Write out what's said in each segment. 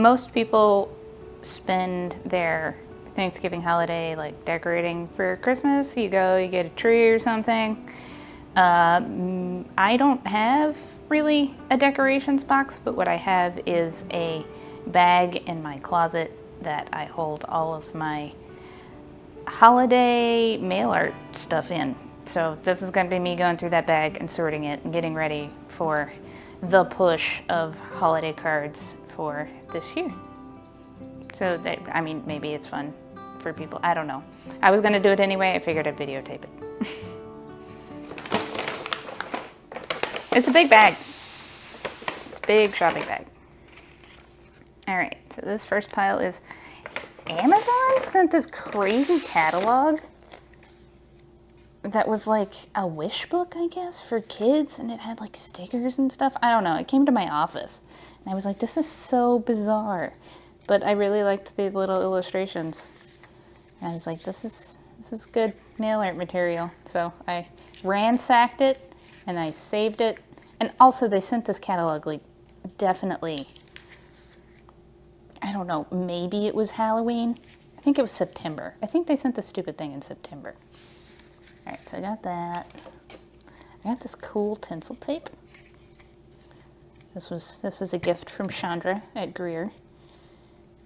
most people spend their Thanksgiving holiday like decorating for Christmas. You go, you get a tree or something. I don't have really a decorations box, but what I have is a bag in my closet that I hold all of my holiday mail art stuff in. So this is going to be me going through that bag and sorting it and getting ready for the push of holiday cards for this year. So that, I mean, maybe it's fun for people. I don't know. I was going to do it anyway. I figured I'd videotape it. It's a big bag. It's a big shopping bag. All right, so this first pile is Amazon sent this crazy catalog that was like a wish book, I guess, for kids, and it had like stickers and stuff. I don't know. It came to my office, and I was like, this is so bizarre. But I really liked the little illustrations. And I was like, this is good mail art material. So I ransacked it, and I saved it. And also, they sent this catalog, like, definitely, I don't know, maybe it was Halloween. I think it was September. I think they sent this stupid thing in September. All right, so I got that. I got this cool tinsel tape. This was a gift from Chandra at Greer.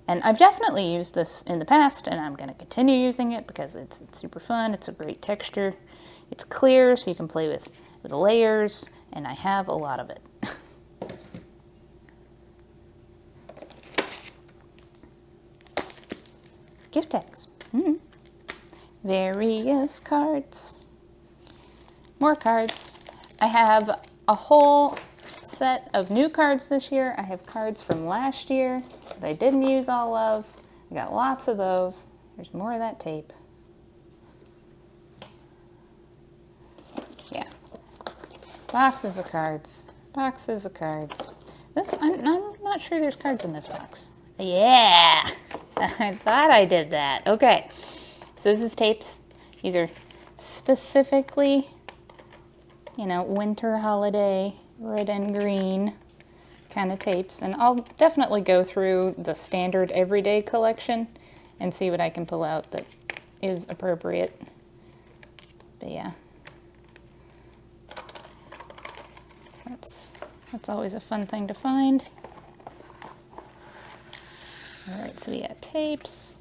And I've definitely used this in the past, and I'm going to continue using it because it's super fun. It's a great texture. It's clear, so you can play with the layers, and I have a lot of it. Gift tags. Various cards. More cards. I have a whole set of new cards this year. I have cards from last year that I didn't use all of. I got lots of those. There's more of that tape. Yeah. Boxes of cards. Boxes of cards. This, I'm not sure there's cards in this box. Yeah! I thought I did that. Okay. So this is tapes. These are specifically, you know, winter holiday, red and green kind of tapes. And I'll definitely go through the standard everyday collection and see what I can pull out that is appropriate. But yeah. That's always a fun thing to find. All right, so we got tapes.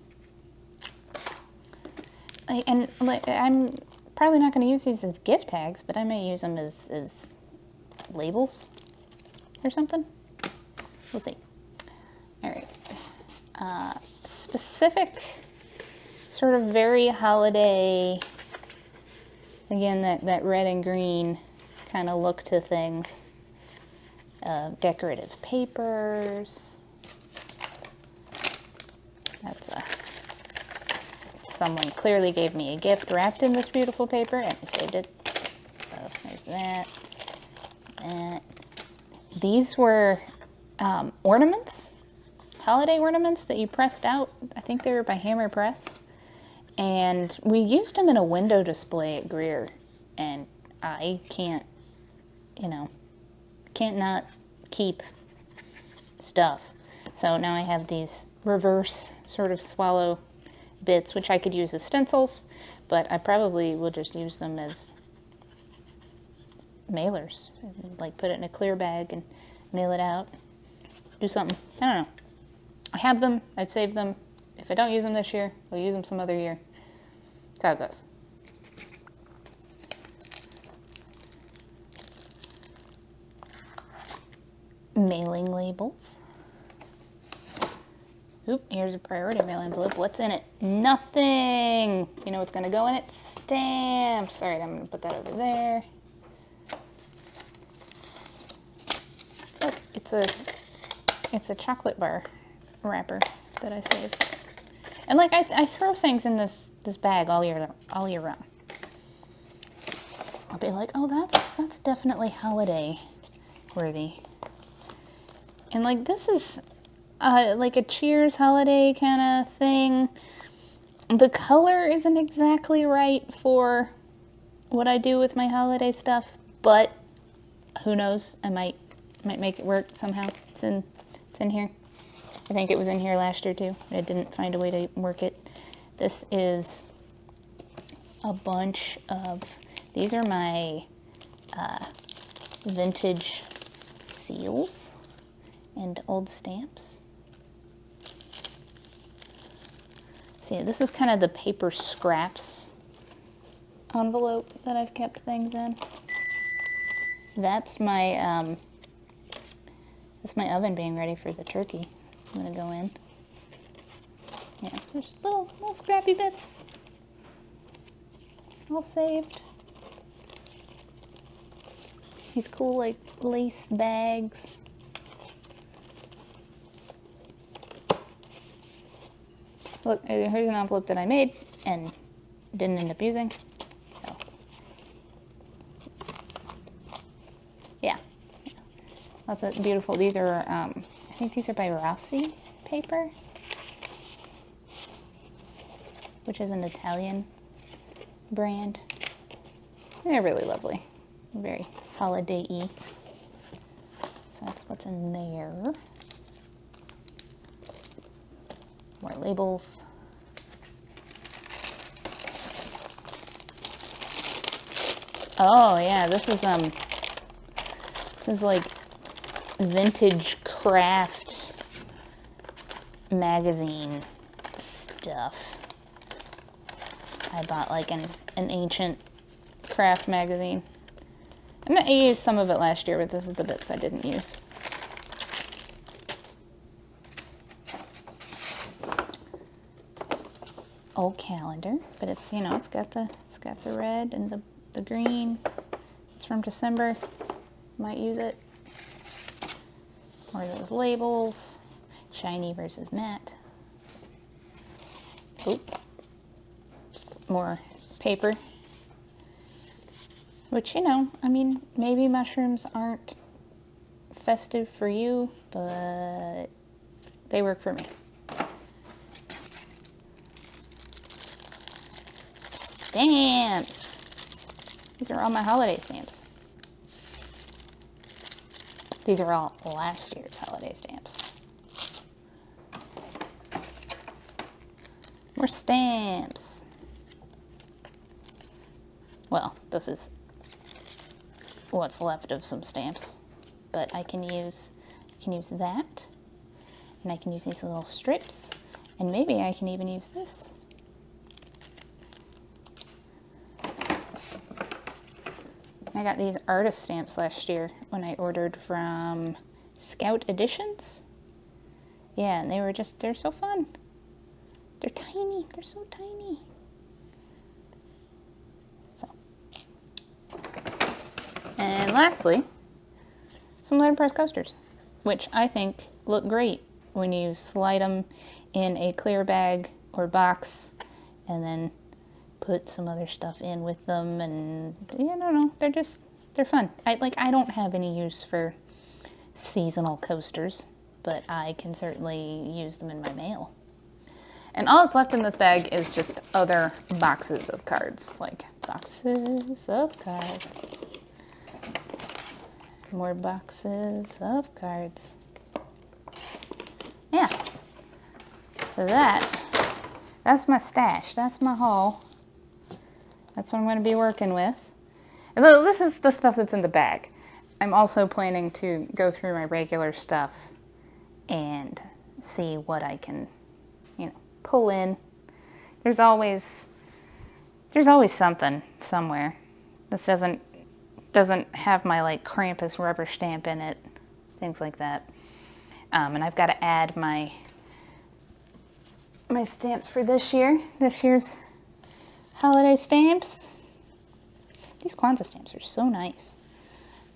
I'm probably not going to use these as gift tags, but I may use them as labels or something. We'll see. All right. Specific, sort of very holiday, again, that red and green kind of look to things. Decorative papers. Someone clearly gave me a gift wrapped in this beautiful paper, and I saved it. So there's that. These were ornaments, holiday ornaments that you pressed out. I think they were by Hammer Press. And we used them in a window display at Greer. And I can't not keep stuff. So now I have these reverse sort of swallow bits, which I could use as stencils, but I probably will just use them as mailers. Like put it in a clear bag and mail it out. Do something. I don't know. I have them. I've saved them. If I don't use them this year, I'll use them some other year. That's how it goes. Mailing labels. Oop, here's a priority mail envelope. What's in it? Nothing. You know what's going to go in it? Stamps. All right, I'm going to put that over there. Look, it's a chocolate bar wrapper that I saved. And like I throw things in this bag all year round. I'll be like, oh, that's definitely holiday worthy. And like this is like a Cheers holiday kind of thing. The color isn't exactly right for what I do with my holiday stuff, but who knows? I might make it work somehow. It's in here. I think it was in here last year too. I didn't find a way to work it. This is a bunch of, these are my vintage seals and old stamps. See, this is kind of the paper scraps envelope that I've kept things in. That's my oven being ready for the turkey. It's gonna go in. Yeah, there's little scrappy bits all saved. These cool like lace bags. Look, here's an envelope that I made and didn't end up using. So, yeah. Lots of beautiful, these are, I think these are by Rossi paper, which is an Italian brand. They're really lovely. Very holiday-y. So that's what's in there. More labels. Oh yeah, this is like vintage craft magazine stuff. I bought like an ancient craft magazine. And I used some of it last year, but this is the bits I didn't use. Old calendar, but it's, you know, it's got the red and the green. It's from December. Might use it. More of those labels. Shiny versus matte. Oop. More paper. Which, you know, I mean, maybe mushrooms aren't festive for you, but they work for me. Stamps. These are all my holiday stamps. These are all last year's holiday stamps. More stamps. Well, this is what's left of some stamps, but I can use that, and I can use these little strips, and maybe I can even use this. I got these artist stamps last year when I ordered from Scout Editions. Yeah, and they're so fun. They're tiny, they're so tiny. So. And lastly, some letterpress coasters, which I think look great when you slide them in a clear bag or box and then put some other stuff in with them, and yeah, no, they're fun. I don't have any use for seasonal coasters, but I can certainly use them in my mail. And all that's left in this bag is just other boxes of cards, like boxes of cards. More boxes of cards. Yeah. So that's my stash. That's my haul. That's what I'm going to be working with. Although this is the stuff that's in the bag. I'm also planning to go through my regular stuff and see what I can, you know, pull in. There's always something somewhere. This doesn't have my like Krampus rubber stamp in it, things like that. And I've got to add my stamps for this year's holiday stamps. These Kwanzaa stamps are so nice.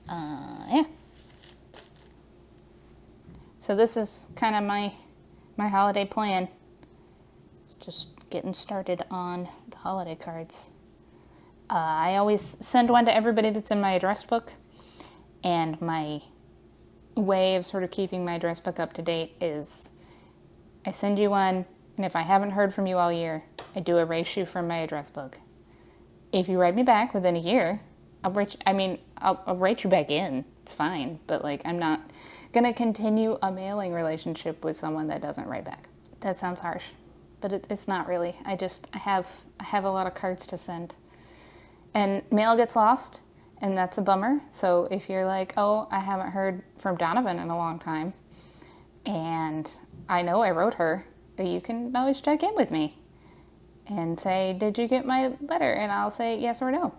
Yeah. So this is kind of my holiday plan. It's just getting started on the holiday cards. I always send one to everybody that's in my address book, and my way of sort of keeping my address book up to date is I send you one, and if I haven't heard from you all year, I do erase you from my address book. If you write me back within a year, I'll write you back in. It's fine, but like I'm not gonna continue a mailing relationship with someone that doesn't write back. That sounds harsh, but it's not really. I have a lot of cards to send, and mail gets lost, and that's a bummer. So if you're like, oh, I haven't heard from Donovan in a long time, and I know I wrote her, you can always check in with me and say, did you get my letter? And I'll say yes or no.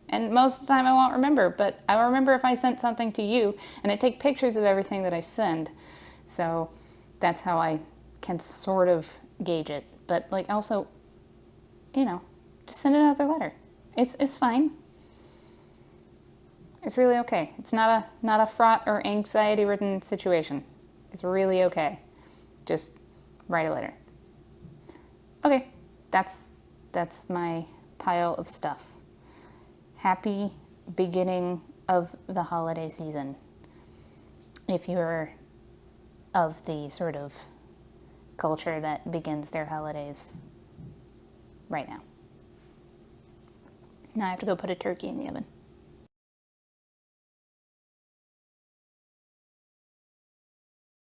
And most of the time I won't remember, but I'll remember if I sent something to you, and I take pictures of everything that I send. So that's how I can sort of gauge it. But like also, just send another letter. It's fine. It's really okay. It's not a fraught or anxiety-ridden situation. It's really okay. Just write a letter. Okay, that's my pile of stuff. Happy beginning of the holiday season. If you're of the sort of culture that begins their holidays right now. Now I have to go put a turkey in the oven.